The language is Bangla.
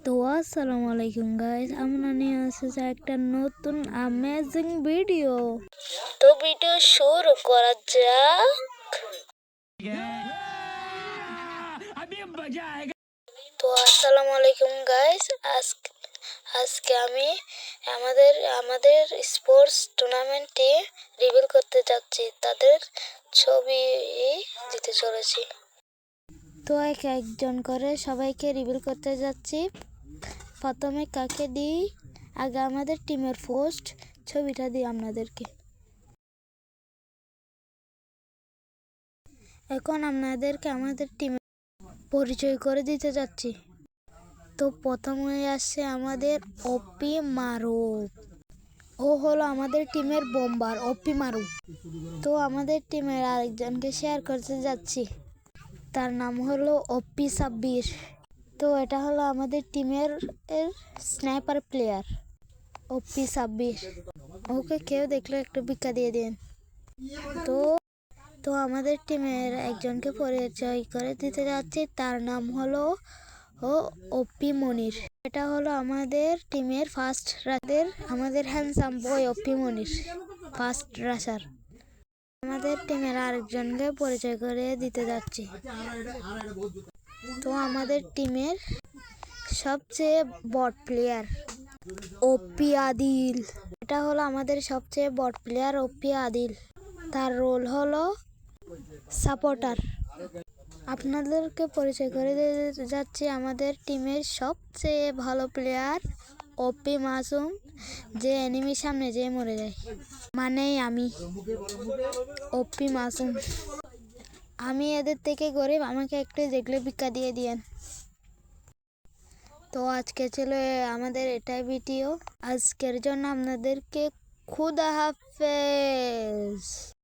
তো আসসালামু আলাইকুম গাইস, আমরা নিয়ে এসেছি একটা নতুন অ্যামেজিং ভিডিও। তো ভিডিও শুরু করা যাক। তো আসসালামু আলাইকুম গাইস, আজকে আমি আমাদের স্পোর্টস টুর্নামেন্টে রিভিল করতে যাচ্ছি, তাদের ছবি দিতে চলেছি। তো একজন করে সবাইকে রিভিল করতে যাচ্ছি। প্রথমে কাকে দিই? আগে আমাদের টিমের পোস্ট ছবিটা দিই আপনাদেরকে। এখন আপনাদেরকে আমাদের টিমের পরিচয় করে দিতে যাচ্ছি। তো প্রথমে আসছে আমাদের অপি মারুফ। ও হলো আমাদের টিমের বোম্বার অপি মারুফ। তো আমাদের টিমের আরেকজনকে শেয়ার করতে যাচ্ছি, তার নাম হলো অপি সাব্বির। তো এটা হলো আমাদের টিমের স্নাইপার প্লেয়ার অপি সাব্বির। ওকে কেউ দেখলে একটু ভিক্ষা দিয়ে দিন। তো আমাদের টিমের একজনকে পরিচয় করে দিতে যাচ্ছি, তার নাম হলো অপি মনির। এটা হলো আমাদের টিমের ফার্স্ট রাশার, আমাদের হ্যান্ডসাম বয় অপি মনির, ফার্স্ট রাশার। আমাদের টিমের আরেকজনকে পরিচয় করে দিতে যাচ্ছি। তো আমাদের টিমের সবচেয়ে বট প্লেয়ার অপি আদিল। এটা হলো আমাদের সবচেয়ে বট প্লেয়ার অপি আদিল। তার রোল হলো সাপোর্টার। আপনাদেরকে পরিচয় করে দিতে যাচ্ছি আমাদের টিমের সবচেয়ে ভালো প্লেয়ার অপি মাসুম, যে এনিমির সামনে যে মরে যায়, মানে আমি অপি মাসুম। আমি এদের থেকে গরিব, আমাকে একটু দেখলে ভিক্ষা দিয়ে দিয়েন। তো আজকে ছিল আমাদের এটাই ভিডিও। আজকের জন্য আপনাদেরকে খুদা হাফেজ।